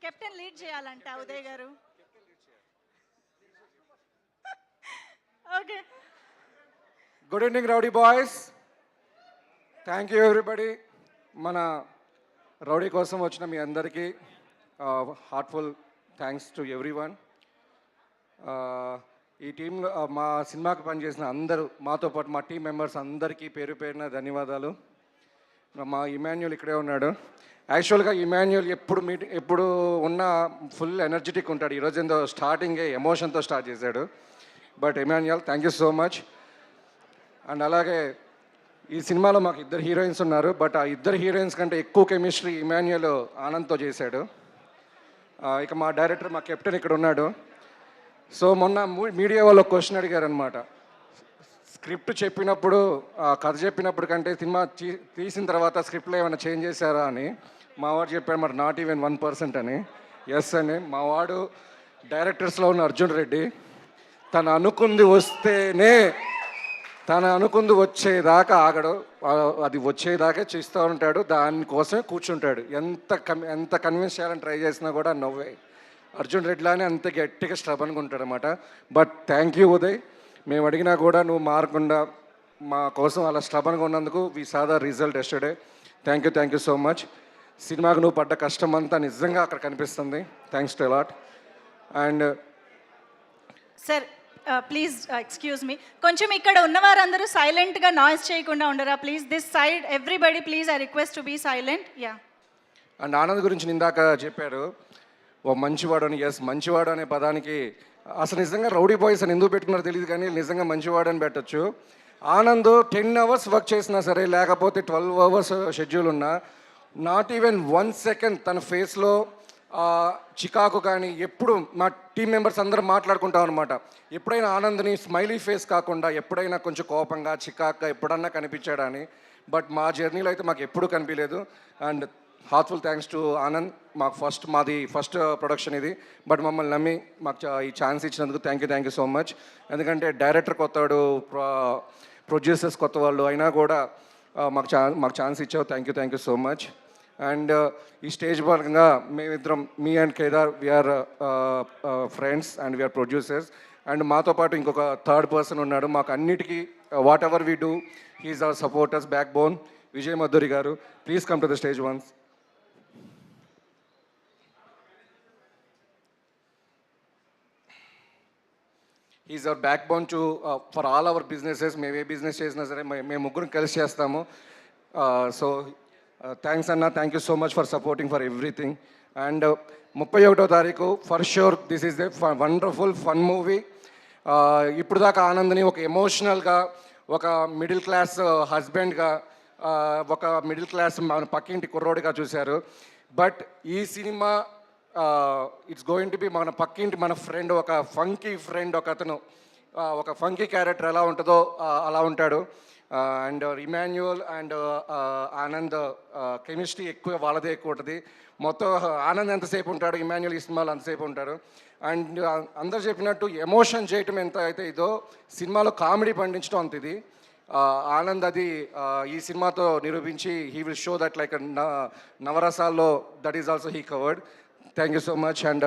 Captain lead చేయాలంట ఉదయ్ గారు. Okay. Good evening rowdy boys. Thank you everybody. మన rowdy కోసం వచ్చిన మీ అందరికీ heartful thanks to every one. ఈ టీంలో మా సినిమాకి పనిచేసిన అందరూ, మాతో పాటు మా టీం మెంబర్స్ అందరికీ పేరు పేరున ధన్యవాదాలు. మా ఇమాన్యుల్ ఇక్కడే ఉన్నాడు. యాక్చువల్గా ఇమాన్యుల్ ఎప్పుడు ఉన్న ఫుల్ ఎనర్జెటిక్ ఉంటాడు. ఈరోజు ఏందో స్టార్టింగే ఎమోషన్తో స్టార్ట్ చేశాడు. But Emmanuel, thank you so much. And అలాగే ఈ సినిమాలో మాకు 2 హీరోయిన్స్ ఉన్నారు. బట్ ఆ 2 హీరోయిన్స్ కంటే ఎక్కువ కెమిస్ట్రీ ఇమాన్యుల్ ఆనంద్తో చేశాడు. ఇక మా డైరెక్టర్, మా కెప్టెన్ ఇక్కడ ఉన్నాడు. సో మొన్న మీడియా వాళ్ళు ఒక క్వశ్చన్ అడిగారు అనమాట. స్క్రిప్ట్ చెప్పినప్పుడు, కథ చెప్పినప్పుడు కంటే సినిమా తీసిన తర్వాత స్క్రిప్ట్లో ఏమైనా చేంజ్ చేశారా అని. మా వాడు చెప్పాడు మరి నాట్ ఈవెన్ 1% అని. ఎస్ అని. మా వాడు డైరెక్టర్స్లో ఉన్న అర్జున్ రెడ్డి. తను అనుకుంది వచ్చేదాకా ఆగడు. అది వచ్చేదాకా చేస్తూ ఉంటాడు. దానికోసమే కూర్చుంటాడు. ఎంత కన్విన్స్ చేయాలని ట్రై చేసినా కూడా నవ్వే. అర్జున్ రెడ్డిలానే అంత గట్టిగా స్ట్రబన్గా ఉంటాడు అనమాట. But thank you Uday. మేము అడిగినా కూడా నువ్వు మారకుండా మా కోసం అలా స్ట్రబన్గా ఉన్నందుకు we saw the result yesterday. Thank you so much. సినిమాకు నువ్వు పడ్డ కష్టం అంతా నిజంగా అక్కడ కనిపిస్తుంది. Thanks to a lot. And sir please excuse me, కొంచెం ఇక్కడ ఉన్నవారందరూ సైలెంట్గా నాయిస్ చేయకుండా ఉండరా please. This side everybody please, I request to be silent. Yeah. And Anand గురించి ఇందాక చెప్పారు ఓ మంచివాడు అని. ఎస్, మంచివాడు అనే పదానికి అసలు నిజంగా రౌడీ బాయ్స్ అని ఎందుకు పెట్టుకున్నారో తెలియదు, కానీ నిజంగా మంచివాడు అని పెట్టచ్చు. ఆనంద్ 10 hours వర్క్ చేసినా సరే, లేకపోతే 12 hours షెడ్యూల్ ఉన్నా, నాట్ ఈవెన్ 1 second తన ఫేస్లో చికాకు కానీ, ఎప్పుడు మా టీం మెంబర్స్ అందరూ మాట్లాడుకుంటాం అనమాట. ఎప్పుడైనా ఆనంద్ని స్మైలీ ఫేస్ కాకుండా ఎప్పుడైనా కొంచెం కోపంగా, చికాకుగా ఎప్పుడన్నా కనిపించాడా అని. బట్ మా జర్నీలో అయితే మాకు ఎప్పుడూ కనిపించలేదు. And heartful thanks to Anand. మాది ఫస్ట్ ప్రొడక్షన్ ఇది. బట్ మమ్మల్ని నమ్మి మాకు ఈ ఛాన్స్ ఇచ్చినందుకు థ్యాంక్ యూ సో మచ్. ఎందుకంటే డైరెక్టర్ కొత్తవాడు, ప్రొడ్యూసర్స్ కొత్త వాళ్ళు అయినా కూడా మాకు ఛాన్స్ ఇచ్చావు. Thank you so much. And ఈ స్టేజ్ పరంగా మేమిద్దరం, me and Kedar, we are friends and we are producers. And మాతో పాటు ఇంకొక 3rd person ఉన్నాడు. మాకు అన్నిటికీ whatever we do he's our supporters, backbone. Vijay Madhuri garu, please come to the stage once. Is our backbone to for all our businesses. మేము ఏ business చేసినా సరే మేము ముగ్గురం కలిసి చేస్తాము. సో థ్యాంక్స్ అన్న, thank you so much for supporting for everything. And 31వ తారీఖు for sure this is the wonderful fun movie. ఇప్పుడు దాకా ఆనంద్ని ఒక ఎమోషనల్గా, ఒక మిడిల్ క్లాస్ హస్బెండ్గా, ఒక మిడిల్ క్లాస్ మన పక్కింటి కుర్రోడిగా చూశారు. బట్ ఈ cinema it's going to be మన ఫ్రెండ్, ఒక ఫంకీ ఫ్రెండ్, ఒక ఫంకీ క్యారెక్టర్ ఎలా ఉంటుందో అలా ఉంటాడు. And Emmanuel and Anand chemistry వాళ్ళదే ఎక్కువ ఉంటుంది. మొత్తం ఆనంద్ ఎంతసేపు ఉంటాడు, ఇమాన్యుల్ ఈ సినిమాలో అంతసేపు ఉంటాడు. అండ్ అందరు చెప్పినట్టు ఎమోషన్ చేయటం ఎంత అయితే ఇదో, సినిమాలో కామెడీ పండించడం అంత ఇది. ఆనంద్ అది ఈ సినిమాతో నిరూపించి he will show that like నవరసాల్లో that is also he covered. Thank you so much. And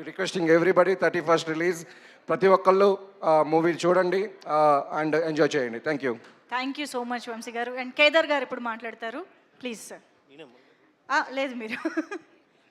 requesting everybody, 31st release, ప్రతి ఒక్కళ్ళు మూవీ చూడండి అండ్ ఎంజాయ్ చేయండి. Thank you so much Vamsi garu. And Kedar గారు ఇప్పుడు మాట్లాడతారు ప్లీజ్ సార్. లేదు మీరు